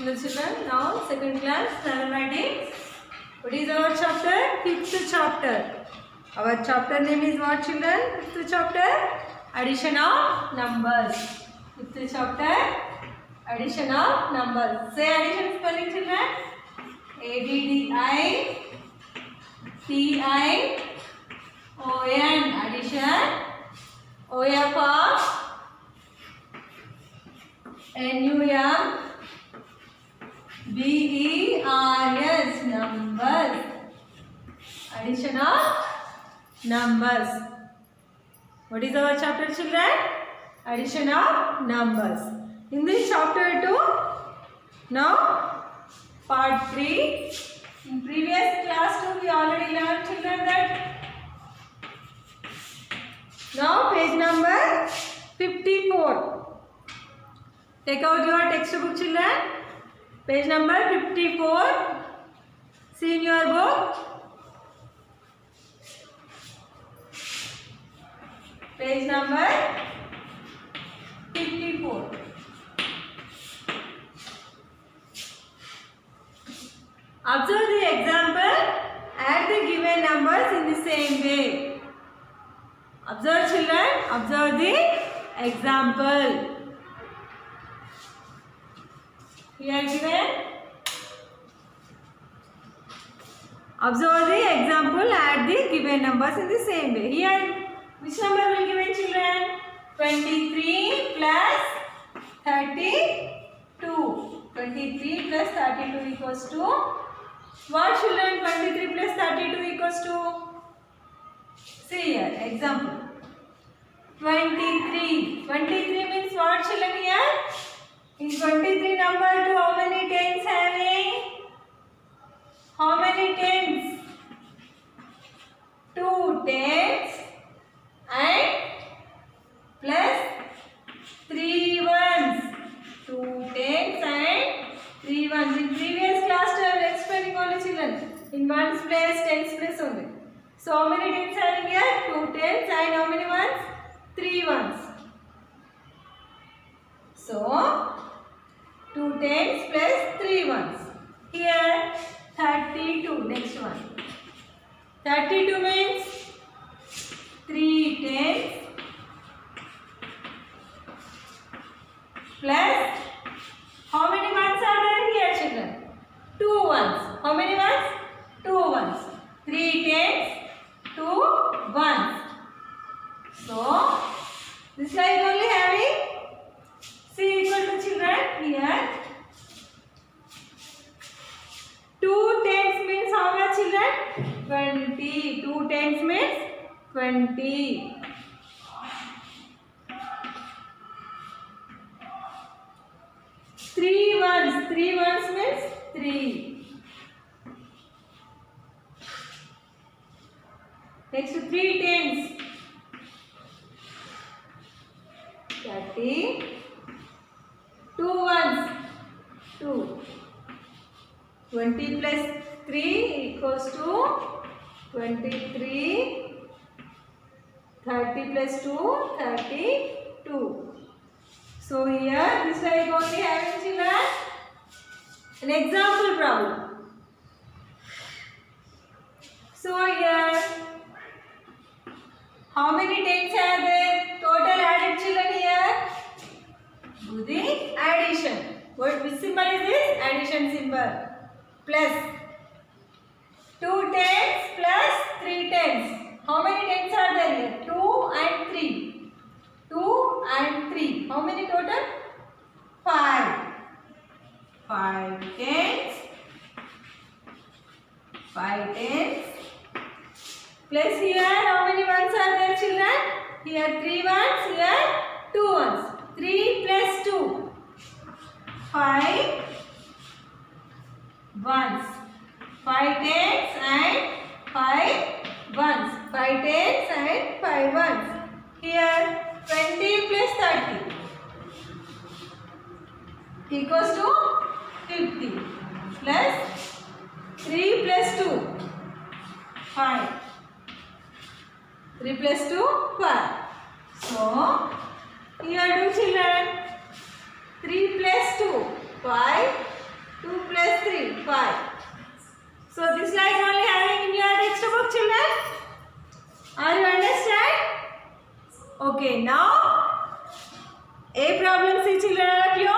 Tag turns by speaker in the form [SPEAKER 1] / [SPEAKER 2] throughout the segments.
[SPEAKER 1] Hello children, now second class mathematics. What is our chapter? Fifth chapter. Our chapter name is what children? Fifth chapter, addition of numbers. Fifth chapter, addition of numbers. Say addition spelling children. ADDITION, addition. OF NUM BERS, numbers. Addition of numbers. What is our chapter children? Addition of numbers. In this chapter 2, now part 3. In previous class 2 we already learned children that. Now page number 54. Take out your textbook children. Page number 54. See in your book. Page number 54. Observe the example. Add the given numbers in the same way. Observe children. Observe the example. Here given. Observe the example. Add the given numbers in the same way. Here, which number will given children? 23 plus 32. 23 plus 32 equals to what children? 23 plus 32 equals to. See here, example. 23. 23 means what children here? In 23 number 2, how many tens having? How many tens? 2 tens and plus 3 ones. 2 tens and 3 ones. In previous class I have explained only children. In ones place, tens place only. So how many tens having here? 2 tens and how many ones? 3 ones. So 2 tens plus 3 ones. Here 32. Next one. 32 means 3 tens plus how many ones are there here children? 2 ones. How many ones? 2 ones. 3 tens, 2 ones. So this like only having C equal to children here. 2 tens means how much children? 20. 2 tens means 20. Three ones means 3. Next 3 tens. 30. 2 ones. 2. 20 plus 3 equals to 23. 30 plus 2, 32. So here this like only having children an example problem. So here how many tens are there? Total added children here. Do the addition. Which symbol is this? Addition symbol. Plus 2 tens plus 3 tens. How many tens are there here? 2 and 3. 2 and 3. How many total? 5. 5 tens. 5 tens. Plus here how many ones are there children? Here 3 ones. Here 2 ones. 3 plus 2. 5 ones. 5 tens and 5 ones. 5 tens and 5 ones. Here 20 plus 30 equals to 50 plus 3 plus 2 5. 3 plus 2 5. So here do children 3 plus 2 5 5. So this line is only having in your textbook, children. Are you understand? Okay, now A problem C, children, all of you.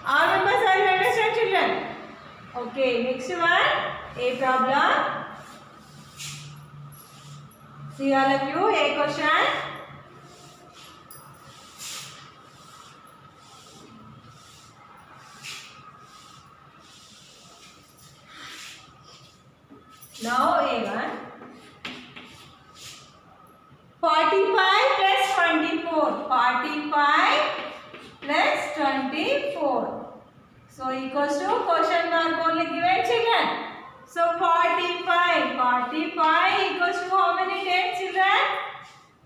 [SPEAKER 1] All members, are you understand, children? Okay, next one, A problem. See all of you, A question. Now A1. 45 plus 24. 45 plus 24. So equals to question mark only given, children. So 45. 45 equals to how many tens, children?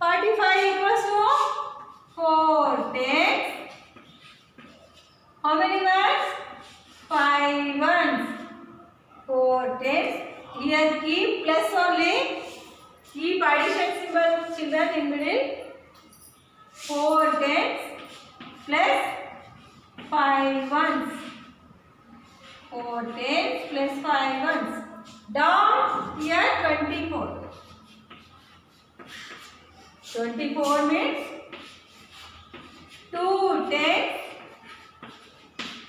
[SPEAKER 1] 45 equals to 4 tens. How many ones? 5 ones. 4 tens. Here keep plus only. Keep addition symbol, children, in middle. 4 tens plus 5 ones. 4 tens plus 5 ones. Down here 24. 24 means 2 tens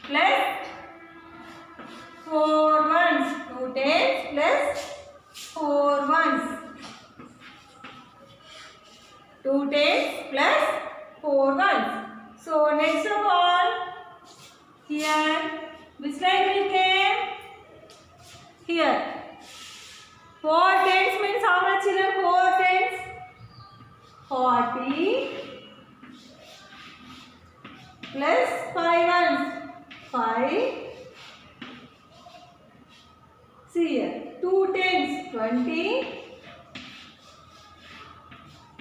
[SPEAKER 1] plus 4 ones. 2 tens plus 4 ones. 2 tens plus 4 ones. So next of all, here which line will came? Here. 4 tens means how much, children? 4 tens. 40 plus 5 ones. 5. See here. 2 tens. 20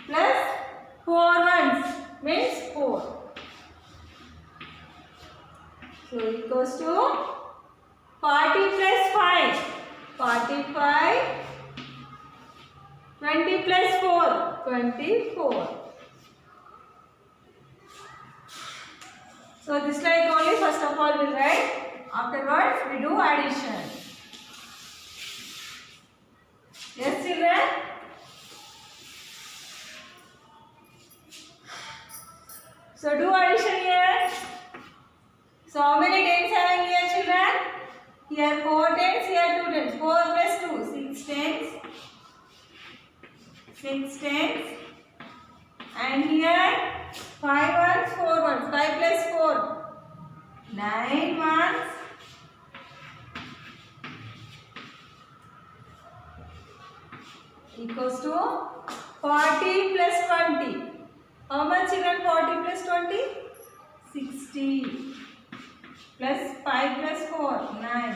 [SPEAKER 1] plus 4 ones means 4. So equals to 40 plus 5. 45. 20 plus 4. 24. So this like only first of all we'll write. Afterwards we do addition. Yes, children? So do addition here. So how many tens having here, children? Here 4 tens, here 2 tens. 4 plus 2, 6 tens. 6 tens. And here 5 ones, 4 ones. 5 plus 4, 9 ones. Equals to 40 plus 20. How much, children? 40 plus 20? 60. Plus 5 plus 4, 9.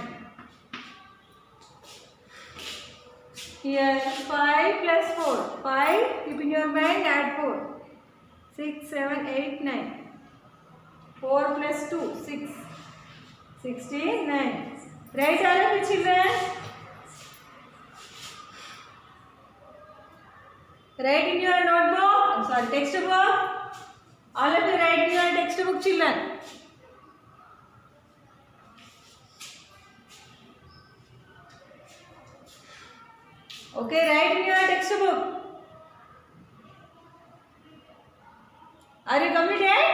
[SPEAKER 1] Here 5 plus 4. 5, keep in your mind, add 4. 6, 7, 8, 9. 4 plus 2, 6. 69. Write all of it, children. Write in your notebook, textbook. All of you write in your textbook, children. Okay, write in your textbook. Are you completed?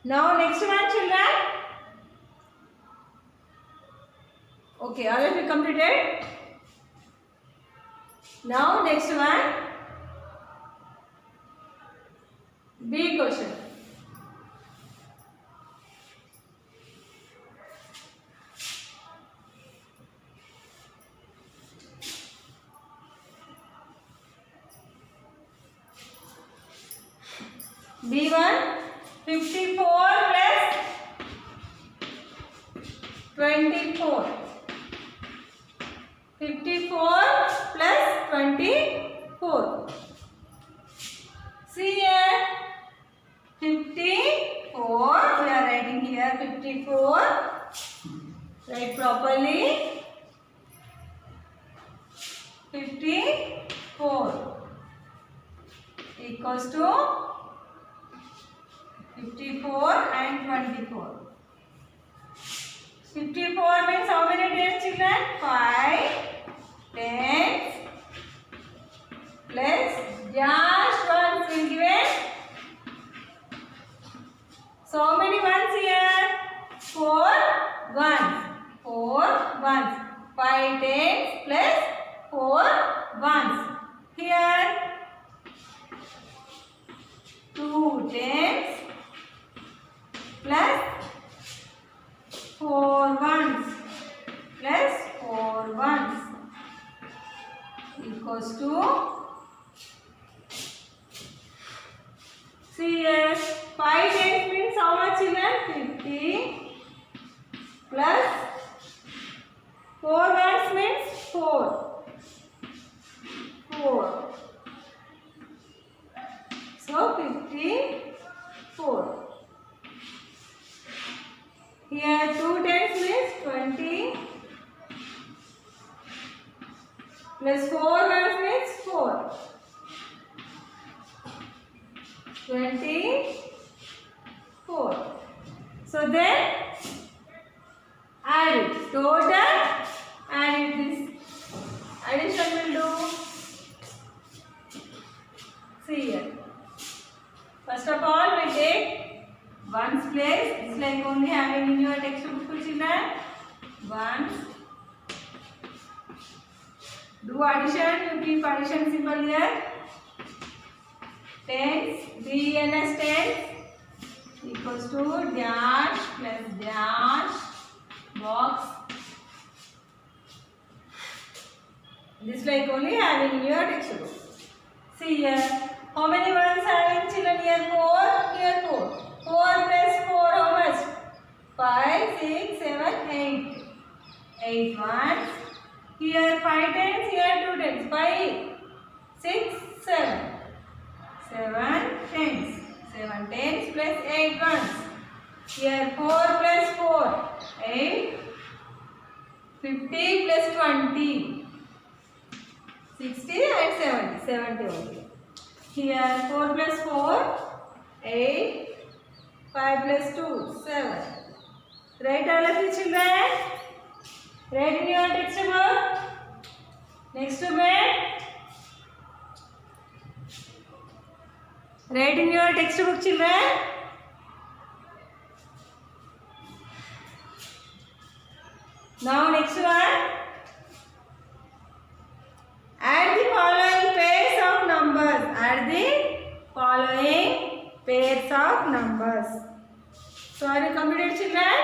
[SPEAKER 1] Now next one, children. Okay, all of you completed? Now next one, B question. B1, 54 plus 24. 54 plus 24. See here, 54. We are writing here 54. Write properly. 54 equals to 54 and 24. 54 means how many tens, children? 5 tens plus just ones will give it. So how many ones here? 4 ones. 4 ones. 5 tens plus 4 ones. Here 2 tens plus 4 ones plus 4 ones equals to, see here, 5 tens means how much, children? 50 plus 4 ones means 4. 4. So 54. Here 2 tens means 20 plus 4 ones means 4. 24. So then add it. Total add it. This addition will do. See here. First of all, we take ones place. It's like only having in your textbook, children. Ones. Do addition. You keep addition symbol here. Tens. DNS tens equals to dash plus dash box. This like only having in your textbook. See here. How many ones having, children? Here 4. Here 4. 4 plus 4 how much? 5, 6, 7, 8. 8 ones. Here 5 tens. Here 2 tens. 5, 6, 7. 7 tens. 7 tens plus 8 ones. Here 4 plus 4. 8. 50 plus 20. 60 and 70. 70 only. Here 4 plus 4. 8. 5 plus 2. 7. Write all of the children. Write in your textbook. Next to bed. Write in your textbook, children. Now next one. Add the following pairs of numbers. Add the following pairs of numbers. So are you completed, children?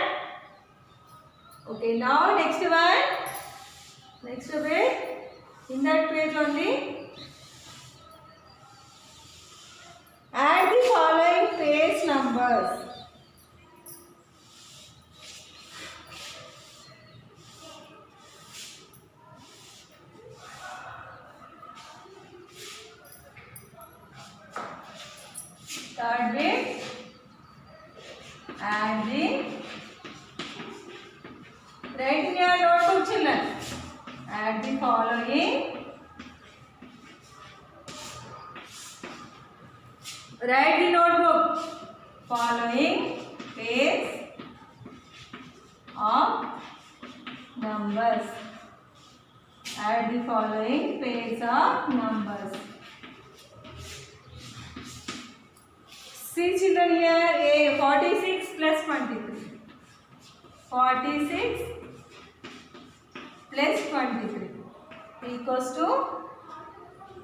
[SPEAKER 1] Okay, now next one. Next page. In that page only. Add the following pairs numbers. Third bit. Add the. Write in your notebook, children. Add the following. Write the notebook. Following pairs of numbers. Add the following pairs of numbers. See, children, here a 46 plus 23. 46 plus 23 equals to,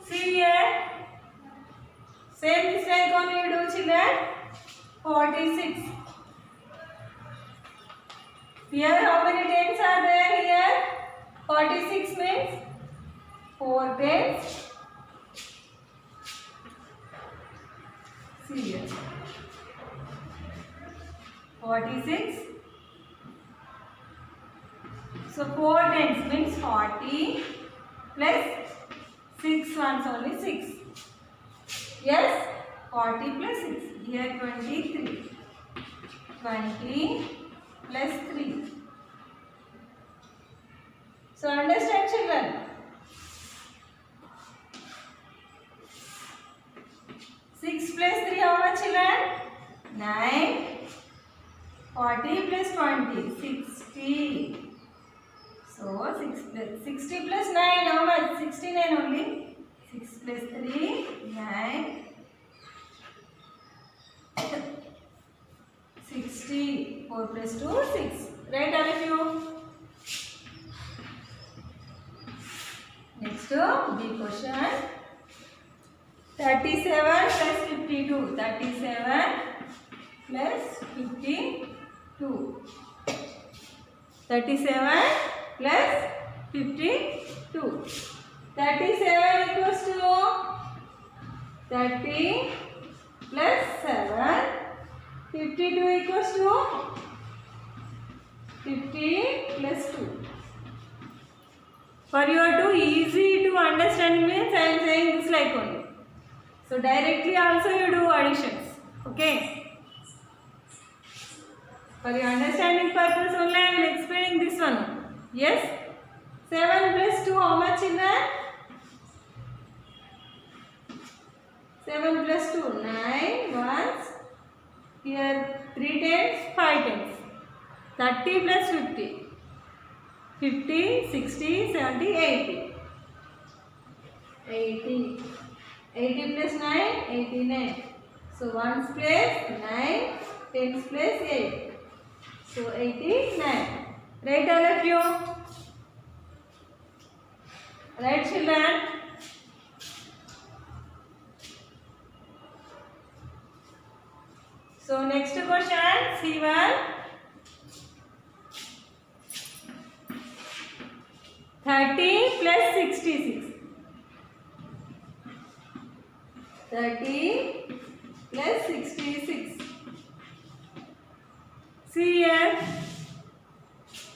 [SPEAKER 1] see here, same mistake only you do, children. 46. Here how many tens are there here? 46 means 4 tens. See here. 46. So 4 tens means 40 plus 6 ones only 6. Yes, 40 plus 6. Here 23. 20 plus 3. So understand, children? 6 plus 3 how much, children? 9. 40 plus 20, 60. So 60 plus 9, how much? 69 only. 6 plus 3, 9. 60. 4 plus 2, 6. Right, all of you? Next, B question. 37 plus 52. 37 plus 52. 37 plus 52. 37 equals to 30 plus 7. 52 equals to 50 plus 2. For your to easy to understand means I am saying this like only. So directly also you do additions. Okay. For your understanding purpose only I am explaining this one. Yes. 7 plus 2 how much children? 7 plus 2 9 ones. Here 3 tens 5 tens. 30 plus 50. 50, 60, 70, 80. 80. 80 plus 9, 89. So 1's place 9, 10's place 8. So 89. Right, all of you? Right, children? So next question, C1. 30 plus 66. 30 plus 66. See here.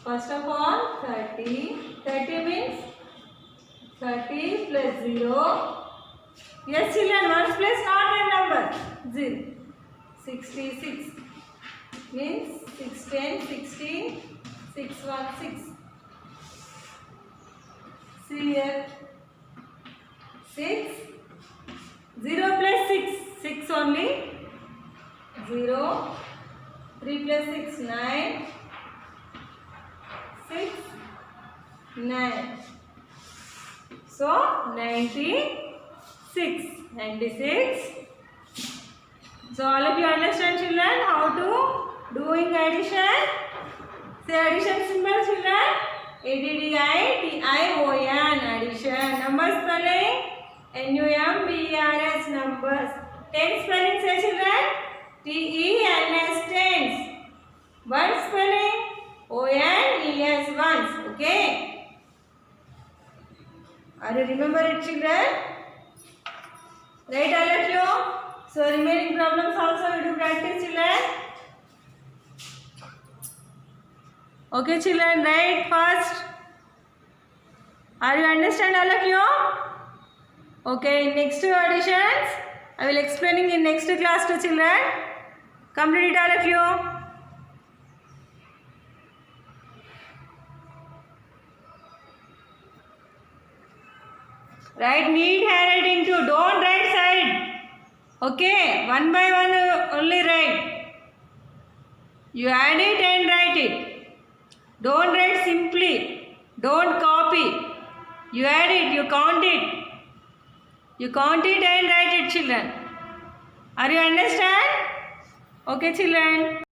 [SPEAKER 1] First of all, 30. 30 means 30 plus 0. Yes, children, ones place not a number. 0. 66 means 6 10 60 6 1 6. See here. 6. 0 plus 6. 6 only. 0. 3 plus 6. 9. 6. 9. So 96. 96. So all of you understand, children, how to doing addition? Say addition symbol, children. ADDITION, addition. Numbers spelling NUMBERS, numbers. Tens spelling, say children. TENS, tens. Ones spelling ONES, ones. Okay. Are you remember it, children? Right, all of you? So remaining problems also we do practice, children. Okay, children, write first. Are you understand, all of you? Okay, next additions I will explaining in next class to children. Complete it, all of you. Write need handwriting too. Don't write side. Okay, one by one only write. You add it and write it. Don't write simply. Don't copy. You add it, you count it. You count it and write it, children. Are you understand? Okay, children.